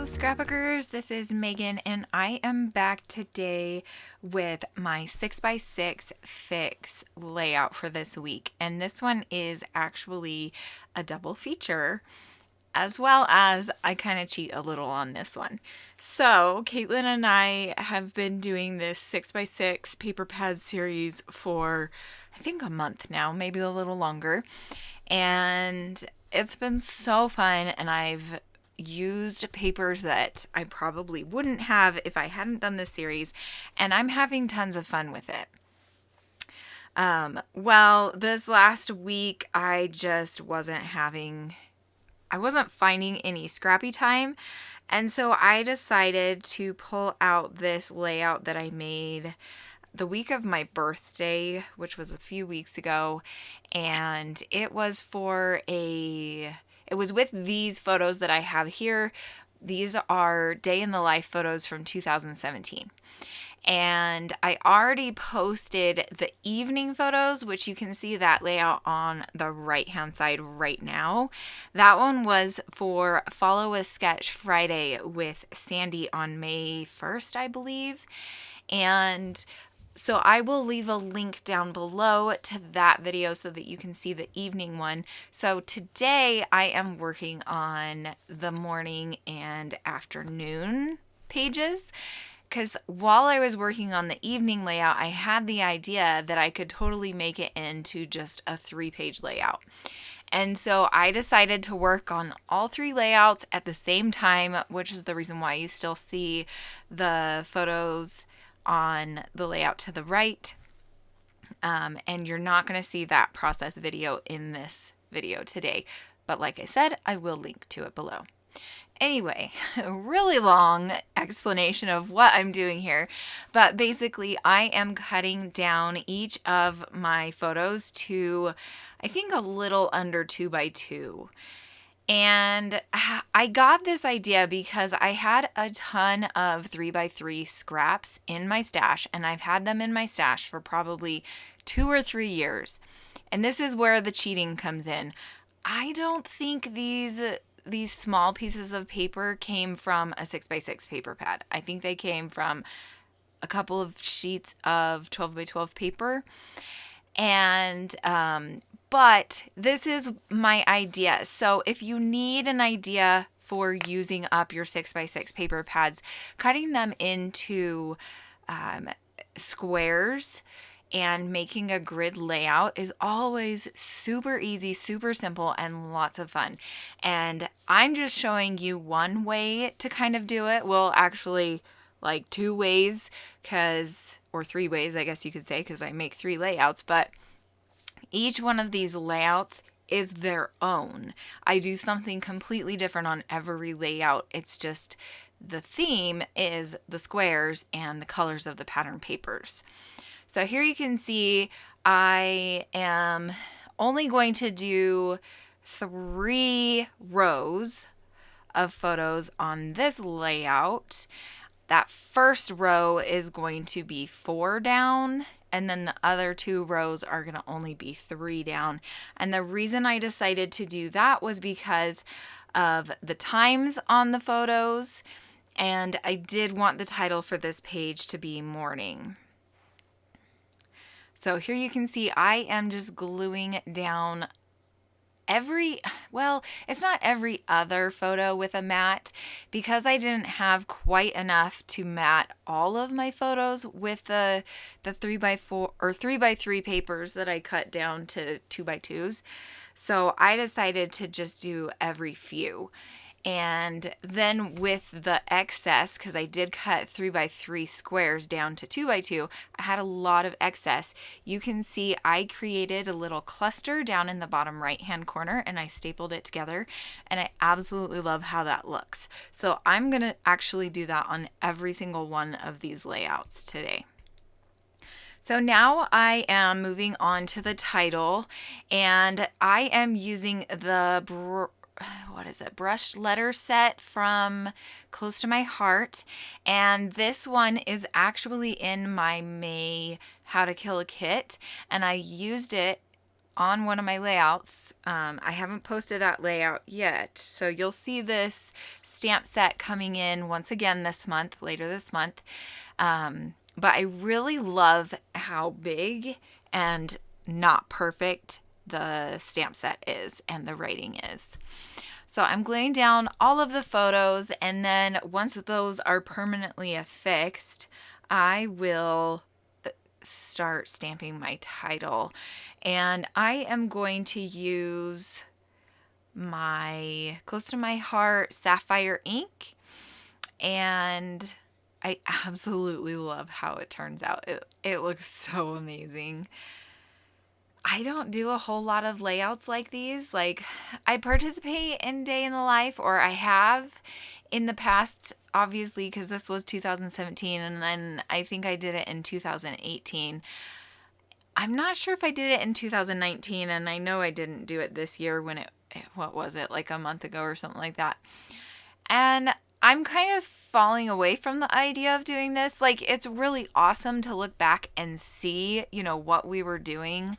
Scrapbookers, this is Megan and I am back today with my 6x6 fix layout for this week, and this one is actually a double feature, as well as I kind of cheat a little on this one. So Caitlin and I have been doing this 6x6 paper pad series for I think a month now, maybe a little longer, and it's been so fun, and I've used papers that I probably wouldn't have if I hadn't done this series, and I'm having tons of fun with it. Well, this last week I just wasn't finding any scrappy time, and so I decided to pull out this layout that I made the week of my birthday, which was a few weeks ago, and it was with these photos that I have here. These are day in the life photos from 2017. And I already posted the evening photos, which you can see that layout on the right-hand side right now. That one was for Follow a Sketch Friday with Sandy on May 1st, I believe. And so I will leave a link down below to that video so that you can see the evening one. So today I am working on the morning and afternoon pages, because while I was working on the evening layout, I had the idea that I could totally make it into just a 3-page layout. And so I decided to work on all 3 layouts at the same time, which is the reason why you still see the photos on the layout to the right, and you're not going to see that process video in this video today, but like I said, I will link to it below. Anyway, a really long explanation of what I'm doing here, but basically I am cutting down each of my photos to, I think, a little under 2x2. And I got this idea because I had a ton of 3x3 scraps in my stash, and I've had them in my stash for probably 2 or 3 years. And this is where the cheating comes in. I don't think these small pieces of paper came from a 6x6 paper pad. I think they came from a couple of sheets of 12x12 paper. And but this is my idea. So if you need an idea for using up your 6x6 paper pads, cutting them into squares and making a grid layout is always super easy, super simple, and lots of fun. And I'm just showing you one way to kind of do it. Well, actually, like 2 ways, or 3 ways, I guess you could say, because I make 3 layouts, but each one of these layouts is their own. I do something completely different on every layout. It's just the theme is the squares and the colors of the pattern papers. So here you can see I am only going to do 3 rows of photos on this layout. That first row is going to be 4 down, and then the other 2 rows are going to only be 3 down. And the reason I decided to do that was because of the times on the photos, and I did want the title for this page to be morning. So here you can see I am just gluing down it's not every other photo with a mat, because I didn't have quite enough to mat all of my photos with the 3x4 or 3x3 papers that I cut down to 2x2s. So I decided to just do every few. And then with the excess, because I did cut 3x3 squares down to 2x2, I had a lot of excess. You can see I created a little cluster down in the bottom right hand corner, and I stapled it together, and I absolutely love how that looks. So I'm going to actually do that on every single one of these layouts today. So now I am moving on to the title, and I am using the brushed letter set from Close to My Heart, and this one is actually in my May How to Kill a Kit, and I used it on one of my layouts. I haven't posted that layout yet, so you'll see this stamp set coming in once again this month, later this month. But I really love how big and not perfect the stamp set is and the writing is. So I'm gluing down all of the photos, and then once those are permanently affixed, I will start stamping my title. And I am going to use my Close to My Heart sapphire ink, and I absolutely love how it turns out. It looks so amazing. I don't do a whole lot of layouts like these. Like, I participate in Day in the Life, or I have in the past, obviously, because this was 2017, and then I think I did it in 2018. I'm not sure if I did it in 2019, and I know I didn't do it this year when what was it, like a month ago or something like that. And I'm kind of falling away from the idea of doing this. Like, it's really awesome to look back and see, what we were doing.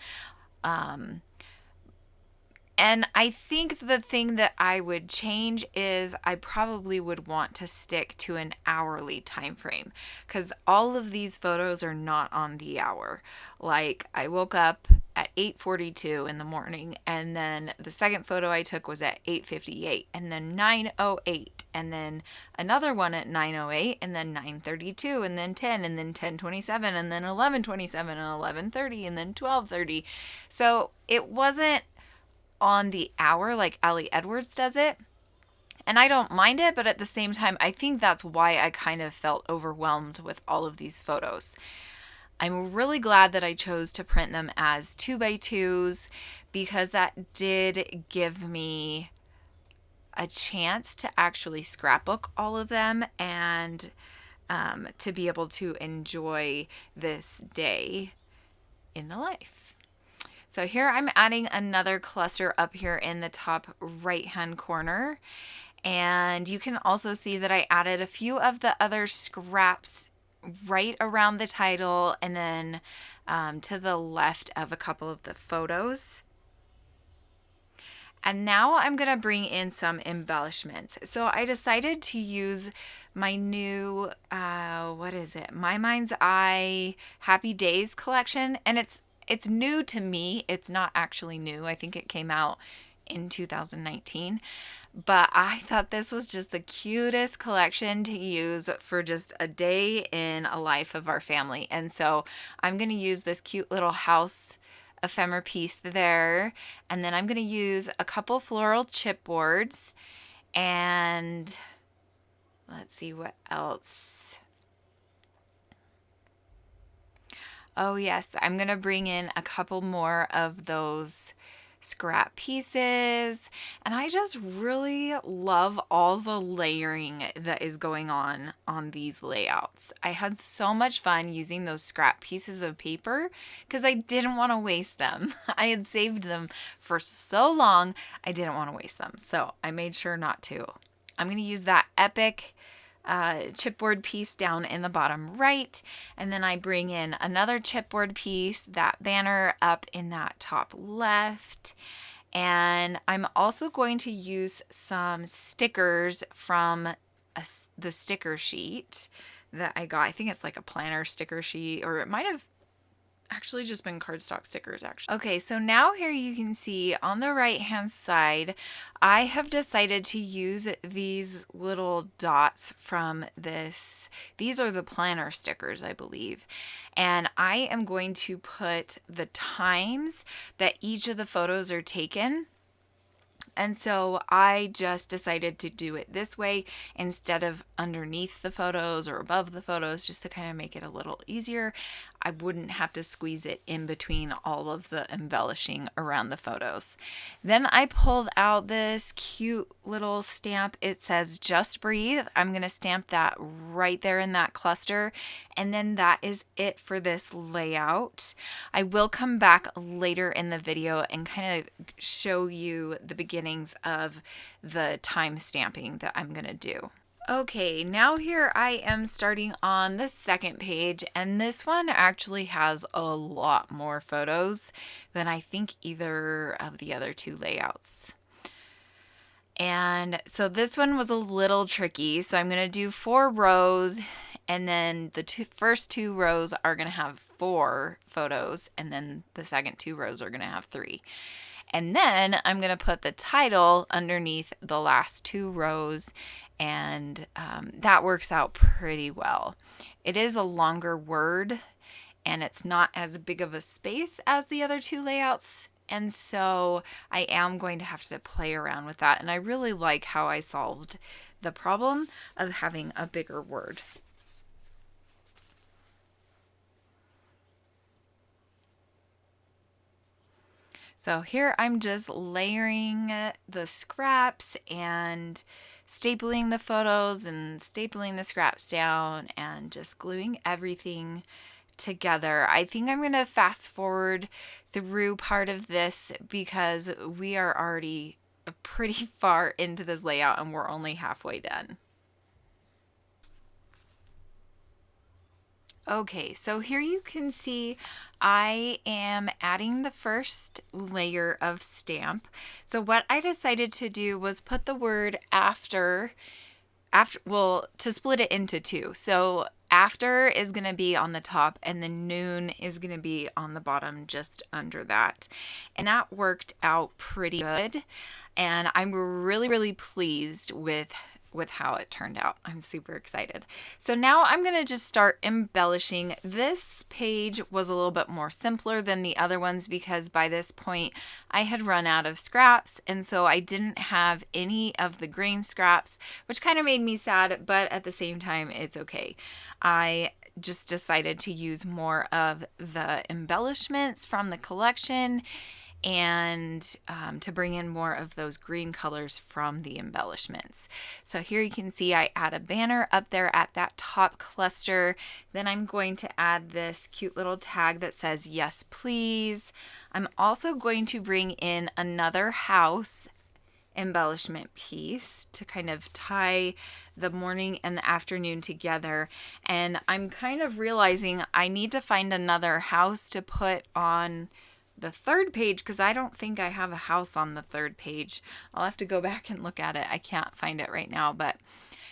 And I think the thing that I would change is I probably would want to stick to an hourly time frame, because all of these photos are not on the hour. Like, I woke up at 8:42 in the morning, and then the second photo I took was at 8:58, and then 9:08, and then another one at 9:08, and then 9:32, and then 10, and then 10:27, and then 11:27, and 11:30, and then 12:30. So it wasn't on the hour like Ali Edwards does it. And I don't mind it, but at the same time, I think that's why I kind of felt overwhelmed with all of these photos. I'm really glad that I chose to print them as 2x2s, because that did give me a chance to actually scrapbook all of them and to be able to enjoy this day in the life. So here I'm adding another cluster up here in the top right hand corner. And you can also see that I added a few of the other scraps right around the title, and then to the left of a couple of the photos. And now I'm going to bring in some embellishments. So I decided to use my new, My Mind's Eye Happy Days collection. And it's new to me. It's not actually new. I think it came out in 2019. But I thought this was just the cutest collection to use for just a day in a life of our family. And so I'm going to use this cute little house ephemera piece there. And then I'm going to use a couple floral chipboards. And let's see what else. Oh yes, I'm going to bring in a couple more of those scrap pieces. And I just really love all the layering that is going on these layouts. I had so much fun using those scrap pieces of paper because I didn't want to waste them. I had saved them for so long, I didn't want to waste them. So I made sure not to. I'm going to use that epic chipboard piece down in the bottom right, and then I bring in another chipboard piece, that banner up in that top left, and I'm also going to use some stickers from the sticker sheet that I got. I think it's like a planner sticker sheet, or it might have actually just been cardstock stickers actually. Okay, so now here you can see on the right hand side, I have decided to use these little dots from this. These are the planner stickers, I believe. And I am going to put the times that each of the photos are taken. And so I just decided to do it this way instead of underneath the photos or above the photos, just to kind of make it a little easier. I wouldn't have to squeeze it in between all of the embellishing around the photos. Then I pulled out this cute little stamp. It says "Just Breathe." I'm going to stamp that right there in that cluster. And then that is it for this layout. I will come back later in the video and kind of show you the beginnings of the time stamping that I'm going to do. Okay, now here I am starting on the second page, and this one actually has a lot more photos than I think either of the other two layouts. And so this one was a little tricky. So I'm going to do 4 rows, and then the first 2 rows are going to have 4 photos, and then the second 2 rows are going to have 3. And then I'm going to put the title underneath the last 2 rows, and that works out pretty well. It is a longer word, and it's not as big of a space as the other 2 layouts. And so I am going to have to play around with that. And I really like how I solved the problem of having a bigger word. So here I'm just layering the scraps and stapling the photos and stapling the scraps down and just gluing everything together. I think I'm going to fast forward through part of this because we are already pretty far into this layout and we're only halfway done. Okay, so here you can see I am adding the first layer of stamp. So what I decided to do was put the word after, well, to split it into 2. So after is going to be on the top and then noon is going to be on the bottom just under that. And that worked out pretty good. And I'm really, really pleased with how it turned out. I'm super excited. So now I'm going to just start embellishing. This page was a little bit more simpler than the other ones because by this point I had run out of scraps, and so I didn't have any of the green scraps, which kind of made me sad, but at the same time it's okay. I just decided to use more of the embellishments from the collection and to bring in more of those green colors from the embellishments. So here you can see I add a banner up there at that top cluster. Then I'm going to add this cute little tag that says yes please. I'm also going to bring in another house embellishment piece to kind of tie the morning and the afternoon together, and I'm kind of realizing I need to find another house to put on the third page because I don't think I have a house on the third page. I'll have to go back and look at it. I can't find it right now, but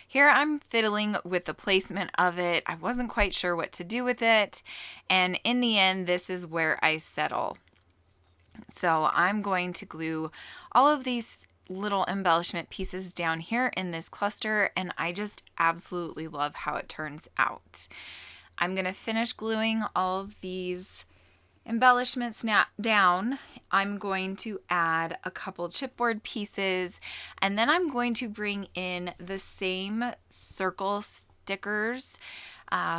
here I'm fiddling with the placement of it. I wasn't quite sure what to do with it, and in the end this is where I settle. So I'm going to glue all of these little embellishment pieces down here in this cluster, and I just absolutely love how it turns out. I'm going to finish gluing all of these embellishments down. I'm going to add a couple chipboard pieces, and then I'm going to bring in the same circle stickers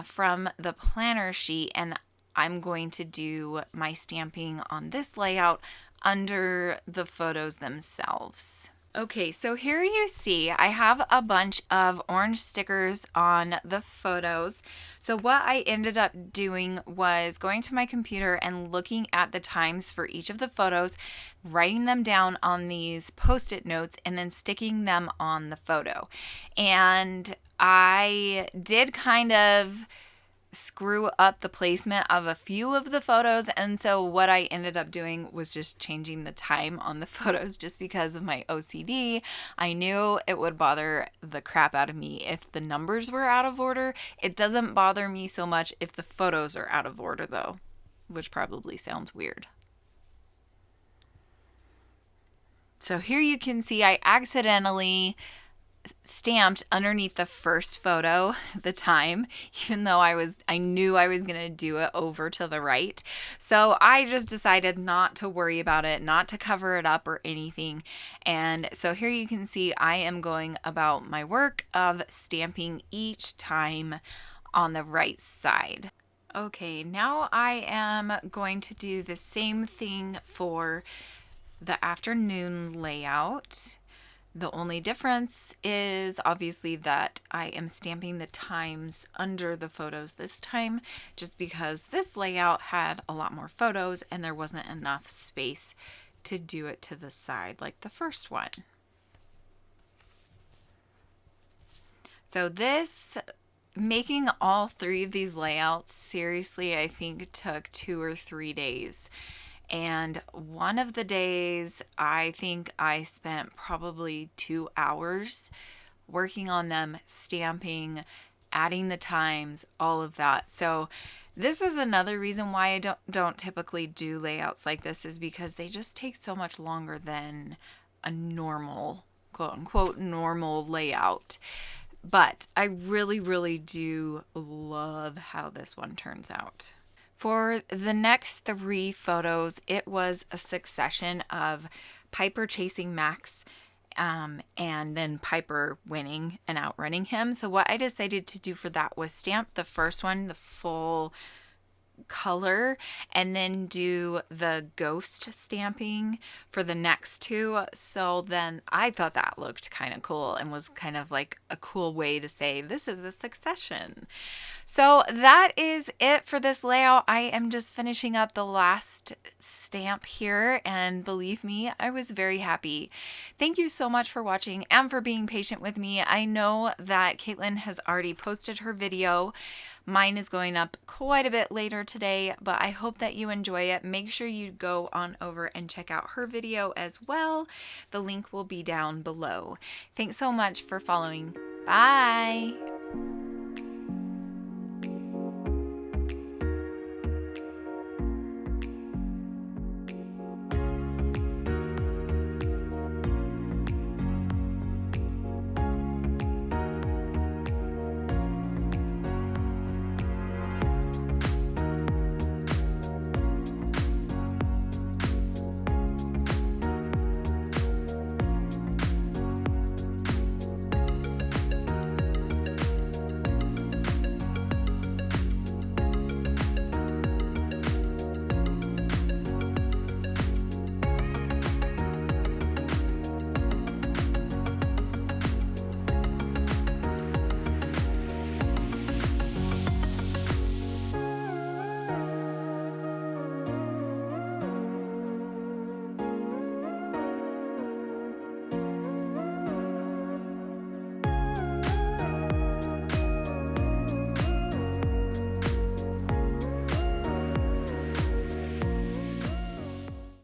from the planner sheet, and I'm going to do my stamping on this layout under the photos themselves. Okay, so here you see I have a bunch of orange stickers on the photos. So what I ended up doing was going to my computer and looking at the times for each of the photos, writing them down on these post-it notes, and then sticking them on the photo. And I did kind of screw up the placement of a few of the photos, and so what I ended up doing was just changing the time on the photos just because of my OCD. I knew it would bother the crap out of me if the numbers were out of order. It doesn't bother me so much if the photos are out of order though, which probably sounds weird. So here you can see I accidentally stamped underneath the first photo the time, even though I knew I was going to do it over to the right. So I just decided not to worry about it, not to cover it up or anything. And so here you can see I am going about my work of stamping each time on the right side. Okay, now I am going to do the same thing for the afternoon layout. The only difference is obviously that I am stamping the times under the photos this time, just because this layout had a lot more photos and there wasn't enough space to do it to the side like the first one. So this, making all 3 of these layouts, seriously, I think took 2 or 3 days. And one of the days, I think I spent probably 2 hours working on them, stamping, adding the times, all of that. So this is another reason why I don't typically do layouts like this, is because they just take so much longer than a normal, quote unquote, normal layout. But I really, really do love how this one turns out. For the next 3 photos, it was a succession of Piper chasing Max, and then Piper winning and outrunning him. So what I decided to do for that was stamp the first one, the full color, and then do the ghost stamping for the next 2. So then I thought that looked kind of cool and was kind of like a cool way to say this is a succession. So that is it for this layout. I am just finishing up the last stamp here, and believe me, I was very happy. Thank you so much for watching and for being patient with me. I know that Caitlin has already posted her video. Mine is going up quite a bit later today, but I hope that you enjoy it. Make sure you go on over and check out her video as well. The link will be down below. Thanks so much for following. Bye!